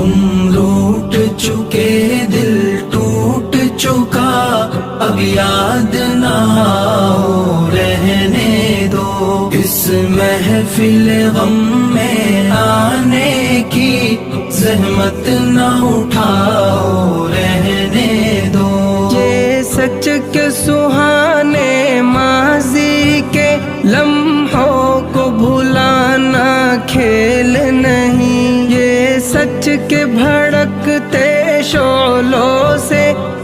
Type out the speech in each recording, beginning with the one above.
تم روٹ چکے دل ٹوٹ چکا، اب یاد نہ آؤ رہنے دو، اس محفل غم میں آنے کی زحمت نہ اٹھاؤ رہنے دو۔ یہ سچ کے سہانے ماضی کے لمحوں کو بھلانا کھیل نہیں، یہ سچ کے بھڑکتے شعلوں سے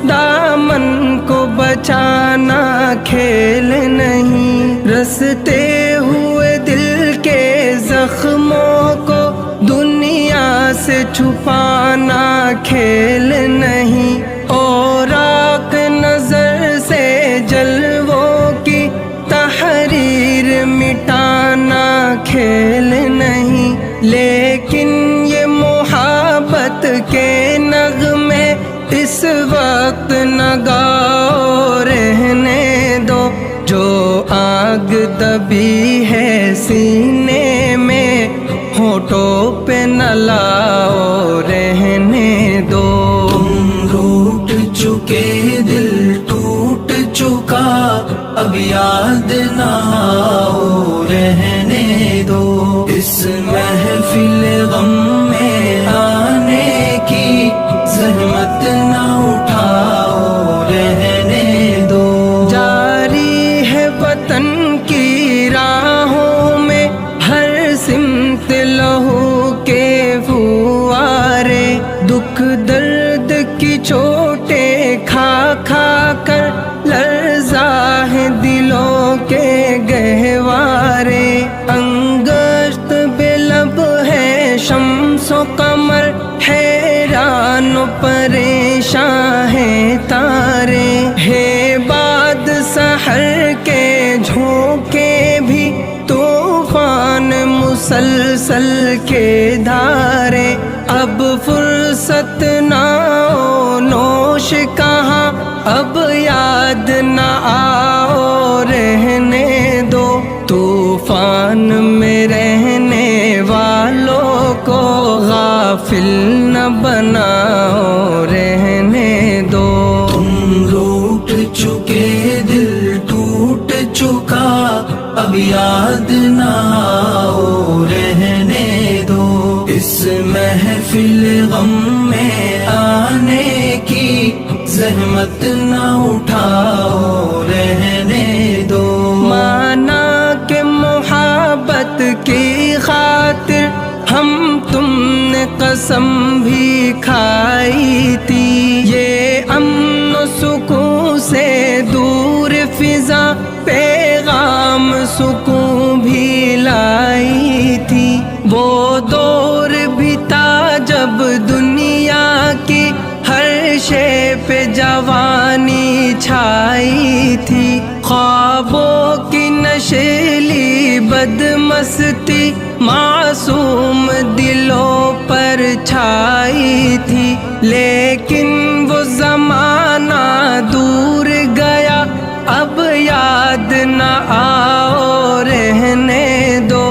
دامن کو بچانا کھیل نہیں، رستے ہوئے دل کے زخموں کو دنیا سے چھپانا کھیل نہیں، اور آنکھ نظر سے جلووں کی تحریر مٹانا کھیل نہیں، لیکن یہ محبت کے نغمے اس وقت نہ گاؤ رہنے دو، جو آگ دبی ہے سینے میں ہونٹوں پہ نہ لاؤ رہنے دو۔ تم روٹ چکے دل ٹوٹ چکا، اب یاد نہ آؤ رہنے دو، اس محفل غم میں آنے کی زحمت نہ اٹھاؤ رہنے دو۔ جاری ہے وطن کی راہوں میں ہر سمت لہو کے فوارے، دکھ درد کی چوٹیں کھا کھا کر لرزا ہے دلوں کے گہوارے، انگشت بے لب ہے شمس و قمر، حیران و پریشان ہیں تارے، ہے باد سحر کے جھونکے بھی طوفان مسلسل کے دھارے، اب فرصت نہ ہو نوش کہاں، اب یاد نہ آؤ رہنے دو، طوفان میں رہنے والوں کو غافل نہ بناؤ رہنے دو۔ تم روٹ چکے دل ٹوٹ چکا، اب یاد نہ آؤ رہنے دو، اس محفل غم میں آنے کی زحمت نہ اٹھاؤ رہنے دو۔ مانا کہ محبت کی خاطر ہم تم نے قسم بھی کھائی تھی، یہ امن و سکون سے دور فضا پیغام سکون بھی لائی تھی، وہ دور بھی تھا جب دنیا کی ہر شے پہ جوانی چھائی تھی، خوابوں کی نشیلی بدمستی معصوم دلوں پر چھائی تھی، لیکن وہ زمانہ دور گیا، اب یاد نہ آؤ رہنے دو،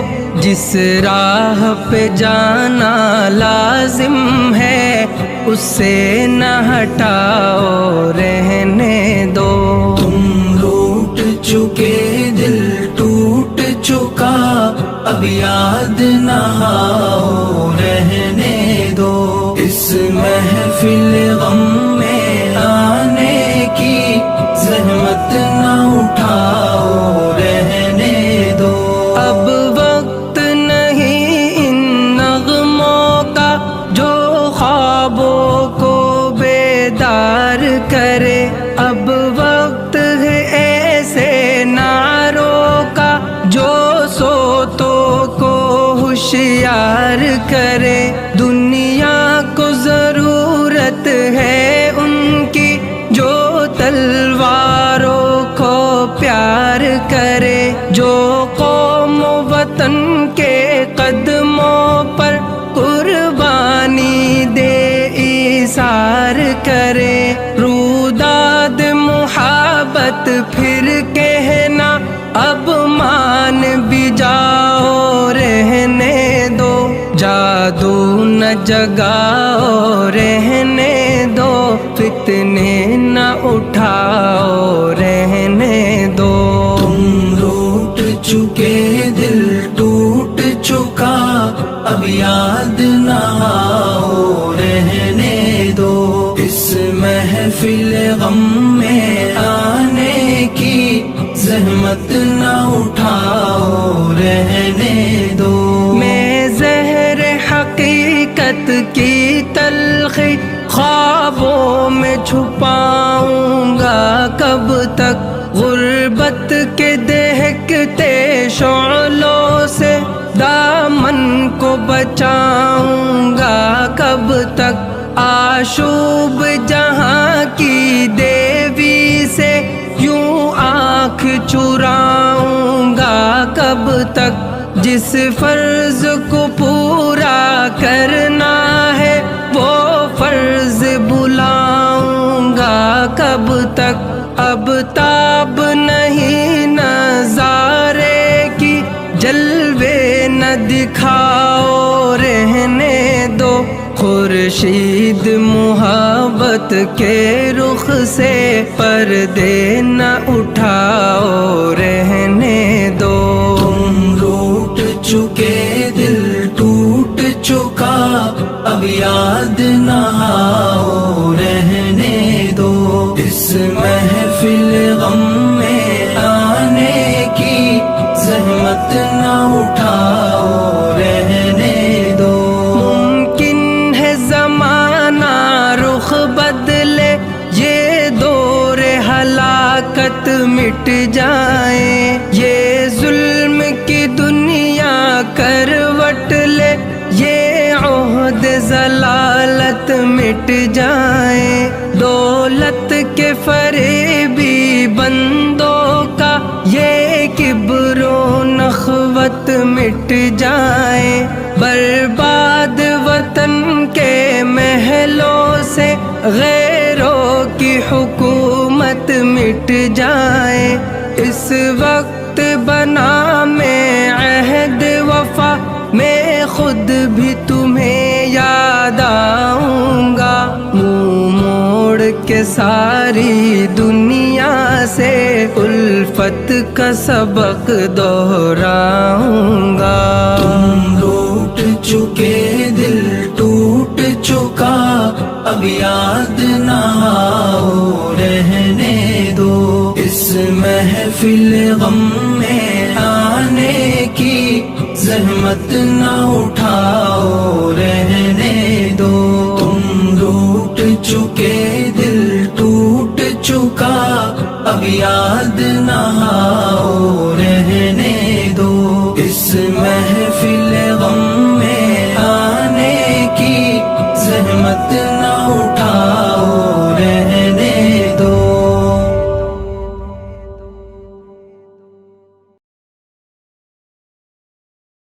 جس راہ پہ جانا لازم ہے اس سے نہ ہٹاؤ رہنے دو۔ تم روٹ چکے دل ٹوٹ چکا، اب یاد نہ آؤ رہنے دو، اس محفل غم میں آنے کی زحمت نہ اٹھاؤ رہنے دو۔ اب وقت نہیں ان نغموں کا جو خوابوں کو بیدار کرے، اب وقت ہے ایسے نعروں کا جو سوتوں کو ہوشیار کرے، دنیا کو ضرورت ہے ان کی جو تلواروں کو پیار کرے، جو قوم و وطن کے قدموں پر قربانی دے ایثار کرے، روداد محبت پھر کہنا اب مان بھی جاؤ رہنے دو، جادو لگاؤ رہنے دو، فتنے نہ اٹھاؤ رہنے دو۔ تم روٹ چکے دل ٹوٹ چکا، اب یاد نہ آؤ رہنے دو۔ اس محفل غم میں آنے کی زحمت نہ اٹھاؤ رہنے دو۔ میں زہر حقیقت کی تلخی خوابوں میں چھپاؤں گا کب تک، غربت کے دہکتے شعلوں سے دامن کو بچاؤں گا کب تک، آشوب جہاں کی دیوی سے یوں آنکھ چراؤں گا کب تک، جس فرض کو پورا کرنا ہے وہ فرض بلاؤں گا کب تک، اب تاب نہیں نظارے کی جلوے نہ دکھاؤ رہنے دو، خورشید محبت کے رخ سے پردے نہ اٹھاؤ رہنے دو۔ تم روٹ چکے دل ٹوٹ چکا، اب یاد نہ آؤ رہنے دو۔ اس محفل غم میں آنے کی زحمت نہ اٹھاؤ رہنے دو۔ ممکن ہے زمانہ رخ بدلے، یہ دور ہلاکت مٹ جائے، یہ ظلم کی دنیا کروٹ لے، یہ عہد ضلالت مٹ جائے، دولت کے فریبی بندوں کا یہ کبر و نخوت مٹ جائے، برباد وطن کے محلوں سے غیروں کی حکومت مٹ جائے، اس وقت بنا میں عہد وفا، میں خود بھی تمہیں یاد آؤں گا، منہ موڑ کے ساری دنیا سے الفت کا سبق دہراؤں گا۔ تم روٹ چکے دل ٹوٹ چکا، اب یاد نہ آؤ رہنے دو۔ اس محفل غم میں آنے کی زحمت نہ اٹھاؤ رہنے دو۔ تم روٹ چکے دل ٹوٹ چکا، اب یاد نہ آؤ رہنے